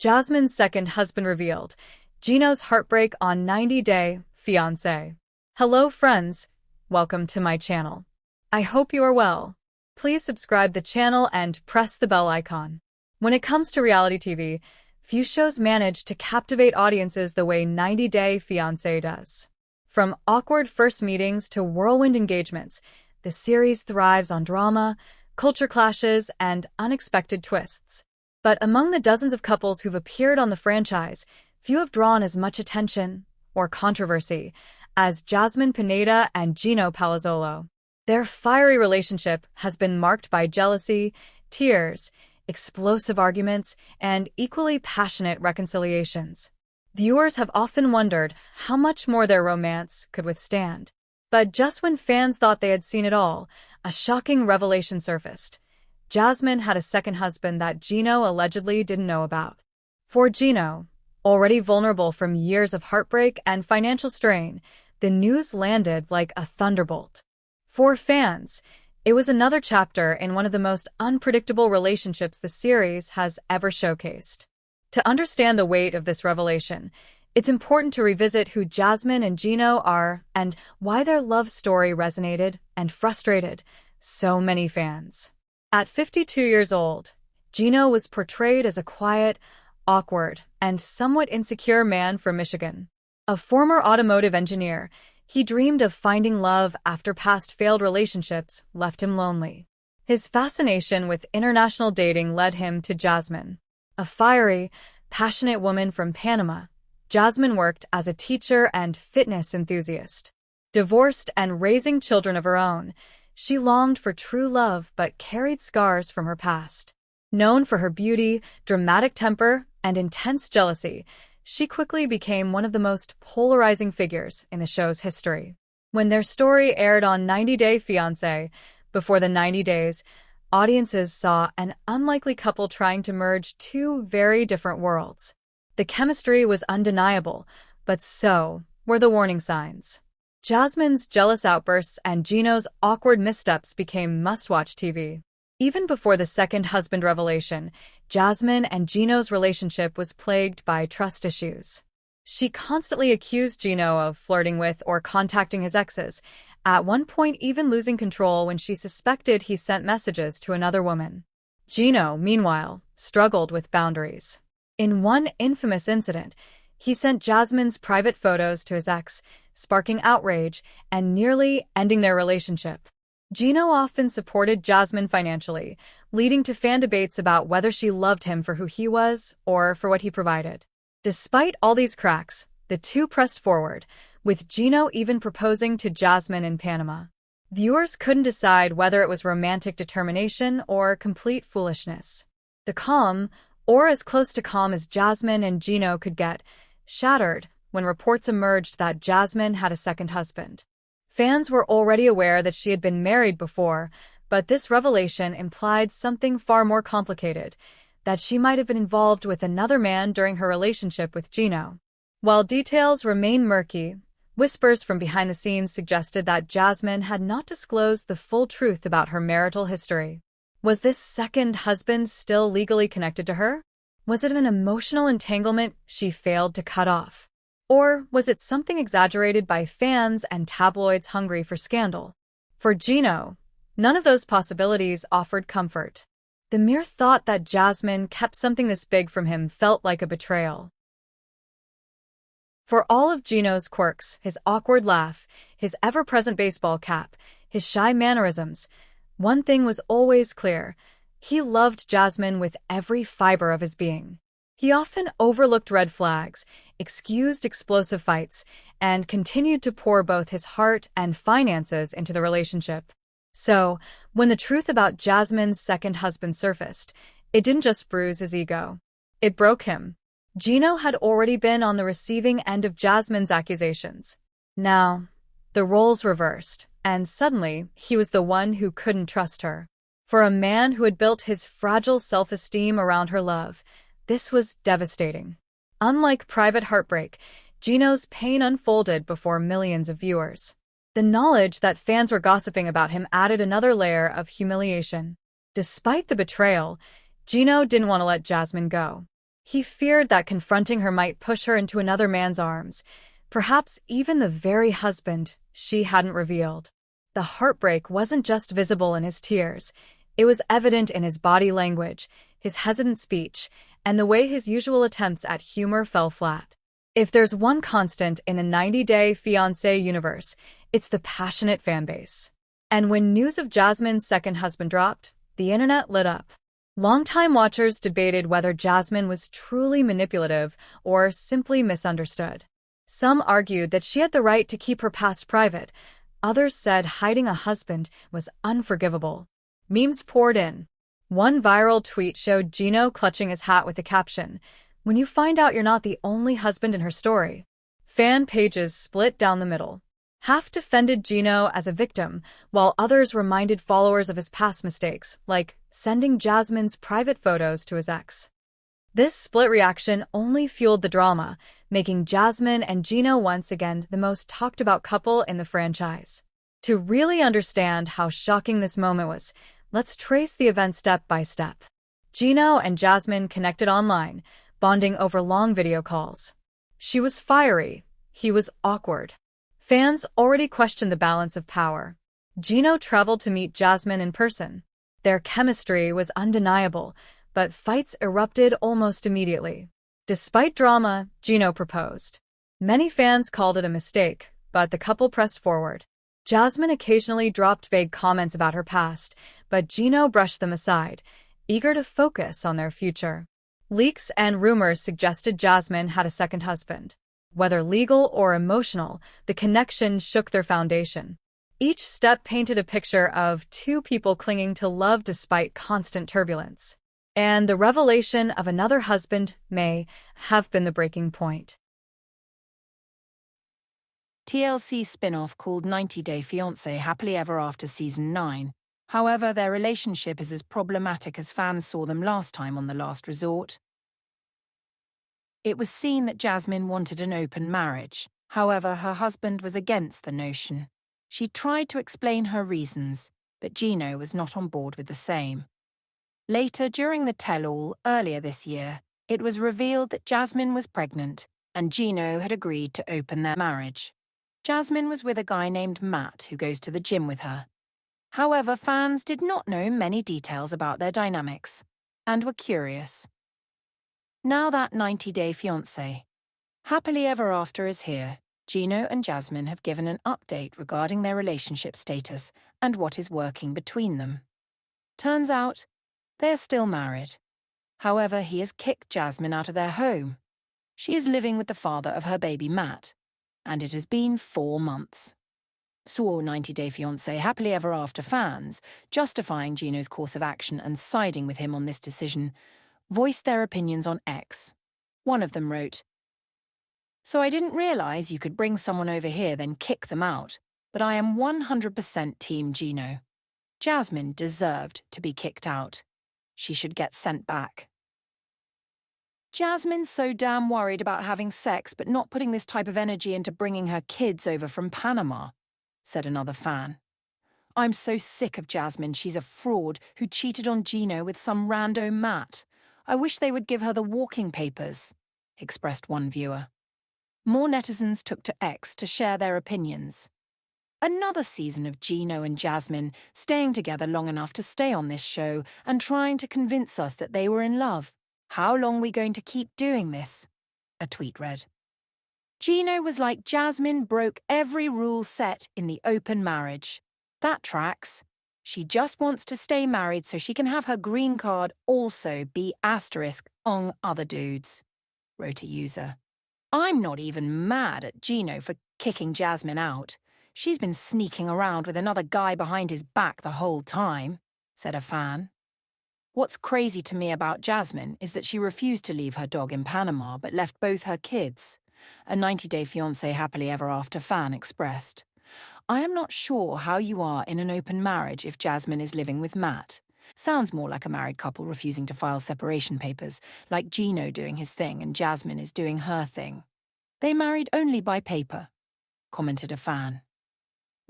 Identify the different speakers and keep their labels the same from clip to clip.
Speaker 1: Jasmine's second husband revealed. Gino's heartbreak on 90-Day Fiancé. Hello friends, welcome to my channel. I hope you are well. Please subscribe the channel and press the bell icon. When it comes to reality TV, few shows manage to captivate audiences the way 90-Day Fiancé does. From awkward first meetings to whirlwind engagements, the series thrives on drama, culture clashes, and unexpected twists. But among the dozens of couples who've appeared on the franchise, few have drawn as much attention or controversy as Jasmine and Gino Palazzolo. Their fiery relationship has been marked by jealousy, tears, explosive arguments, and equally passionate reconciliations. Viewers have often wondered how much more their romance could withstand. But just when fans thought they had seen it all, a shocking revelation surfaced. Jasmine had a second husband that Gino allegedly didn't know about. For Gino, already vulnerable from years of heartbreak and financial strain, the news landed like a thunderbolt. For fans, it was another chapter in one of the most unpredictable relationships the series has ever showcased. To understand the weight of this revelation, it's important to revisit who Jasmine and Gino are and why their love story resonated and frustrated so many fans. At 52 years old, Gino was portrayed as a quiet, awkward, and somewhat insecure man from Michigan. A former automotive engineer, he dreamed of finding love after past failed relationships left him lonely. His fascination with international dating led him to Jasmine. A fiery, passionate woman from Panama, Jasmine worked as a teacher and fitness enthusiast. Divorced and raising children of her own, she longed for true love but carried scars from her past. Known for her beauty, dramatic temper, and intense jealousy, she quickly became one of the most polarizing figures in the show's history. When their story aired on 90-Day Fiancé, before the 90 days, audiences saw an unlikely couple trying to merge two very different worlds. The chemistry was undeniable, but so were the warning signs. Jasmine's jealous outbursts and Gino's awkward missteps became must-watch TV. Even before the second husband revelation, Jasmine and Gino's relationship was plagued by trust issues. She constantly accused Gino of flirting with or contacting his exes, at one point even losing control when she suspected he sent messages to another woman. Gino, meanwhile, struggled with boundaries. In one infamous incident, he sent Jasmine's private photos to his ex, sparking outrage and nearly ending their relationship. Gino often supported Jasmine financially, leading to fan debates about whether she loved him for who he was or for what he provided. Despite all these cracks, the two pressed forward, with Gino even proposing to Jasmine in Panama. Viewers couldn't decide whether it was romantic determination or complete foolishness. The calm, or as close to calm as Jasmine and Gino could get, shattered when reports emerged that Jasmine had a second husband. Fans were already aware that she had been married before, but this revelation implied something far more complicated, that she might have been involved with another man during her relationship with Gino. While details remain murky, whispers from behind the scenes suggested that Jasmine had not disclosed the full truth about her marital history. Was this second husband still legally connected to her? Was it an emotional entanglement she failed to cut off? Or was it something exaggerated by fans and tabloids hungry for scandal? For Gino, none of those possibilities offered comfort. The mere thought that Jasmine kept something this big from him felt like a betrayal. For all of Gino's quirks, his awkward laugh, his ever-present baseball cap, his shy mannerisms, one thing was always clear: he loved Jasmine with every fiber of his being. He often overlooked red flags, excused explosive fights, and continued to pour both his heart and finances into the relationship. So, when the truth about Jasmine's second husband surfaced, it didn't just bruise his ego. It broke him. Gino had already been on the receiving end of Jasmine's accusations. Now, the roles reversed, and suddenly he was the one who couldn't trust her. For a man who had built his fragile self-esteem around her love, this was devastating. Unlike Private Heartbreak, Gino's pain unfolded before millions of viewers. The knowledge that fans were gossiping about him added another layer of humiliation. Despite the betrayal, Gino didn't want to let Jasmine go. He feared that confronting her might push her into another man's arms, perhaps even the very husband she hadn't revealed. The heartbreak wasn't just visible in his tears. It was evident in his body language, his hesitant speech, and the way his usual attempts at humor fell flat. If there's one constant in the 90-Day Fiancé universe, it's the passionate fanbase. And when news of Jasmine's second husband dropped, the internet lit up. Longtime watchers debated whether Jasmine was truly manipulative or simply misunderstood. Some argued that she had the right to keep her past private. Others said hiding a husband was unforgivable. Memes poured in. One viral tweet showed Gino clutching his hat with the caption, "When you find out you're not the only husband in her story." Fan pages split down the middle. Half defended Gino as a victim, while others reminded followers of his past mistakes, like sending Jasmine's private photos to his ex. This split reaction only fueled the drama, making Jasmine and Gino once again the most talked-about couple in the franchise. To really understand how shocking this moment was, let's trace the event step by step. Gino and Jasmine connected online, bonding over long video calls. She was fiery, he was awkward. Fans already questioned the balance of power. Gino traveled to meet Jasmine in person. Their chemistry was undeniable, but fights erupted almost immediately. Despite drama, Gino proposed. Many fans called it a mistake, but the couple pressed forward. Jasmine occasionally dropped vague comments about her past, but Gino brushed them aside, eager to focus on their future. Leaks and rumors suggested Jasmine had a second husband. Whether legal or emotional, the connection shook their foundation. Each step painted a picture of two people clinging to love despite constant turbulence. And the revelation of another husband may have been the breaking point.
Speaker 2: TLC spin-off called 90-Day Fiancé Happily Ever After Season 9. However, their relationship is as problematic as fans saw them last time on The Last Resort. It was seen that Jasmine wanted an open marriage. However, her husband was against the notion. She tried to explain her reasons, but Gino was not on board with the same. Later, during the tell-all earlier this year, it was revealed that Jasmine was pregnant and Gino had agreed to open their marriage. Jasmine was with a guy named Matt who goes to the gym with her. However, fans did not know many details about their dynamics and were curious. Now that 90-Day Fiancé Happily Ever After is here, Gino and Jasmine have given an update regarding their relationship status and what is working between them. Turns out, they are still married. However, he has kicked Jasmine out of their home. She is living with the father of her baby Matt, and it has been 4 months. So all 90-Day Fiancé Happily Ever After fans, justifying Gino's course of action and siding with him on this decision, voiced their opinions on X. One of them wrote, "So I didn't realise you could bring someone over here then kick them out, but I am 100% Team Gino. Jasmine deserved to be kicked out. She should get sent back." Jasmine's so damn worried about having sex but not putting this type of energy into bringing her kids over from Panama, said another fan. "I'm so sick of Jasmine. She's a fraud who cheated on Gino with some rando Matt. I wish they would give her the walking papers," expressed one viewer. More netizens took to X to share their opinions. Another season of Gino and Jasmine staying together long enough to stay on this show and trying to convince us that they were in love. How long are we going to keep doing this? A tweet read. Gino was like Jasmine broke every rule set in the open marriage. That tracks. She just wants to stay married so she can have her green card also be asterisk on other dudes, wrote a user. I'm not even mad at Gino for kicking Jasmine out. She's been sneaking around with another guy behind his back the whole time, said a fan. What's crazy to me about Jasmine is that she refused to leave her dog in Panama but left both her kids, a 90-Day Fiancé Happily Ever After fan expressed. I am not sure how you are in an open marriage if Jasmine is living with Matt. Sounds more like a married couple refusing to file separation papers, like Gino doing his thing and Jasmine is doing her thing. They married only by paper, commented a fan.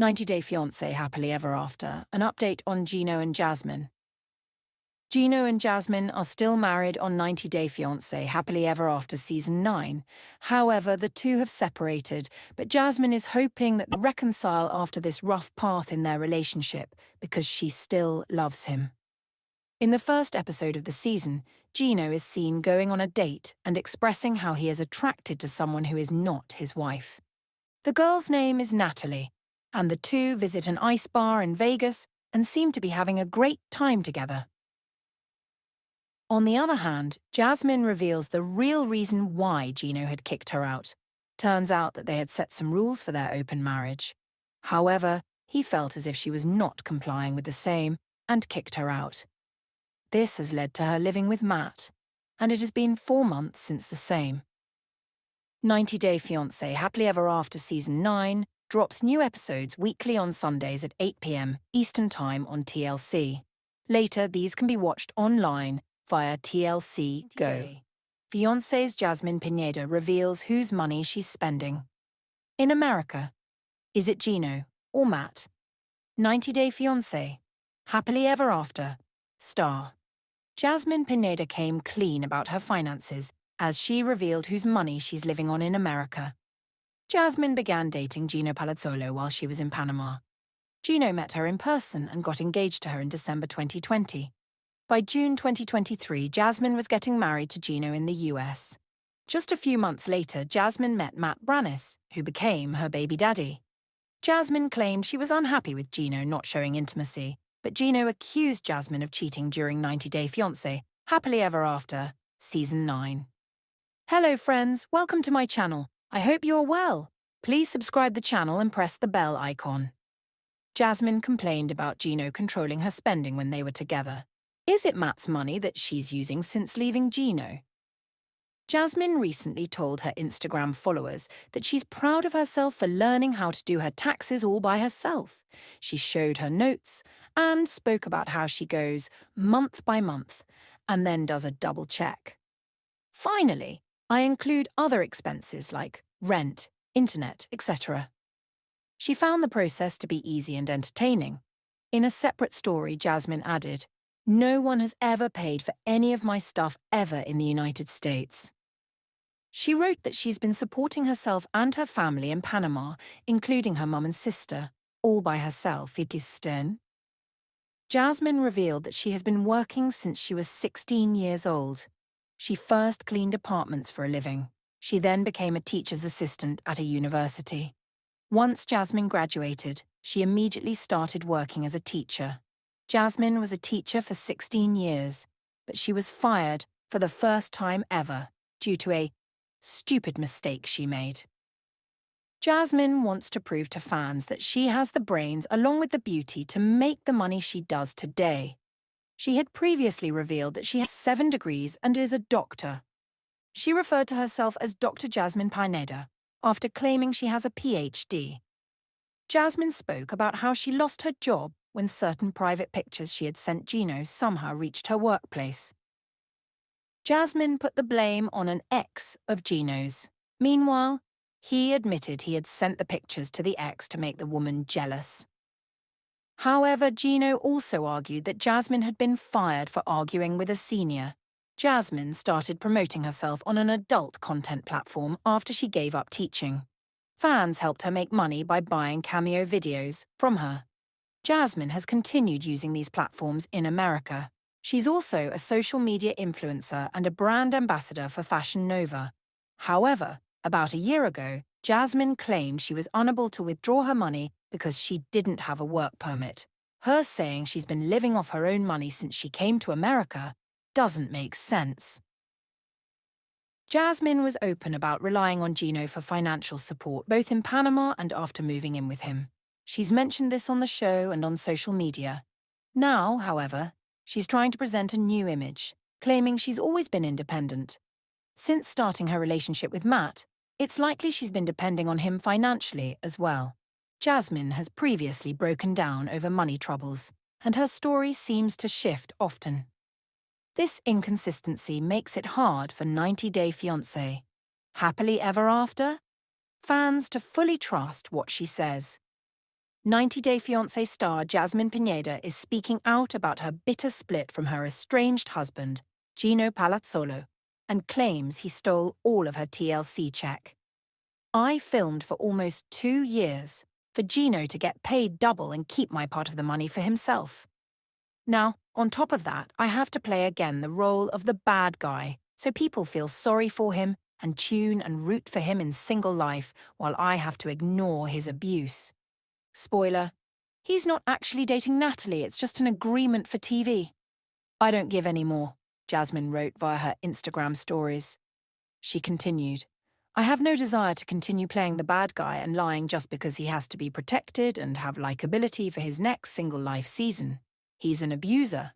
Speaker 2: 90-Day Fiancé Happily Ever After, an update on Gino and Jasmine. Gino and Jasmine are still married on 90 Day Fiancé Happily Ever After Season 9. However, the two have separated, but Jasmine is hoping that they reconcile after this rough path in their relationship because she still loves him. In the first episode of the season, Gino is seen going on a date and expressing how he is attracted to someone who is not his wife. The girl's name is Natalie, and the two visit an ice bar in Vegas and seem to be having a great time together. On the other hand, Jasmine reveals the real reason why Gino had kicked her out. Turns out that they had set some rules for their open marriage. However, he felt as if she was not complying with the same and kicked her out. This has led to her living with Matt, and it has been 4 months since the same. 90 Day Fiancé Happily Ever After Season 9 drops new episodes weekly on Sundays at 8 p.m. Eastern Time on TLC. Later, these can be watched online via TLC Go. Fiancé's Jasmine Pineda reveals whose money she's spending. In America, is it Gino or Matt? 90 Day Fiancé Happily Ever After star. Jasmine Pineda came clean about her finances as she revealed whose money she's living on in America. Jasmine began dating Gino Palazzolo while she was in Panama. Gino met her in person and got engaged to her in December 2020. By June 2023, Jasmine was getting married to Gino in the US. Just a few months later, Jasmine met Matt Brannis, who became her baby daddy. Jasmine claimed she was unhappy with Gino not showing intimacy, but Gino accused Jasmine of cheating during 90 Day Fiancé Happily Ever After Season 9. Hello friends, welcome to my channel. I hope you're well. Please subscribe the channel and press the bell icon. Jasmine complained about Gino controlling her spending when they were together. Is it Matt's money that she's using since leaving Gino? Jasmine recently told her Instagram followers that she's proud of herself for learning how to do her taxes all by herself. She showed her notes and spoke about how she goes month by month and then does a double check. Finally, I include other expenses like rent, internet, etc. She found the process to be easy and entertaining. In a separate story, Jasmine added, "No one has ever paid for any of my stuff ever in the United States." She wrote that she's been supporting herself and her family in Panama, including her mum and sister, all by herself. It is stern. Jasmine revealed that she has been working since she was 16 years old. She first cleaned apartments for a living. She then became a teacher's assistant at a university. Once Jasmine graduated, she immediately started working as a teacher. Jasmine was a teacher for 16 years, but she was fired for the first time ever due to a stupid mistake she made. Jasmine wants to prove to fans that she has the brains along with the beauty to make the money she does today. She had previously revealed that she has 7 degrees and is a doctor. She referred to herself as Dr. Jasmine Pineda after claiming she has a PhD. Jasmine spoke about how she lost her job when certain private pictures she had sent Gino somehow reached her workplace. Jasmine put the blame on an ex of Gino's. Meanwhile, he admitted he had sent the pictures to the ex to make the woman jealous. However, Gino also argued that Jasmine had been fired for arguing with a senior. Jasmine started promoting herself on an adult content platform after she gave up teaching. Fans helped her make money by buying cameo videos from her. Jasmine has continued using these platforms in America. She's also a social media influencer and a brand ambassador for Fashion Nova. However, about a year ago, Jasmine claimed she was unable to withdraw her money because she didn't have a work permit. Her saying she's been living off her own money since she came to America doesn't make sense. Jasmine was open about relying on Gino for financial support both in Panama and after moving in with him. She's mentioned this on the show and on social media. Now, however, she's trying to present a new image, claiming she's always been independent. Since starting her relationship with Matt, it's likely she's been depending on him financially as well. Jasmine has previously broken down over money troubles, and her story seems to shift often. This inconsistency makes it hard for 90 Day Fiancé Happily Ever After fans to fully trust what she says. 90 Day Fiancé star Jasmine Pineda is speaking out about her bitter split from her estranged husband, Gino Palazzolo, and claims he stole all of her TLC check. I filmed for almost 2 years for Gino to get paid double and keep my part of the money for himself. Now, on top of that, I have to play again the role of the bad guy, so people feel sorry for him and tune and root for him in single life while I have to ignore his abuse. Spoiler, he's not actually dating Natalie, it's just an agreement for TV. I don't give any more, Jasmine wrote via her Instagram stories. She continued, I have no desire to continue playing the bad guy and lying just because he has to be protected and have likability for his next single life season. He's an abuser,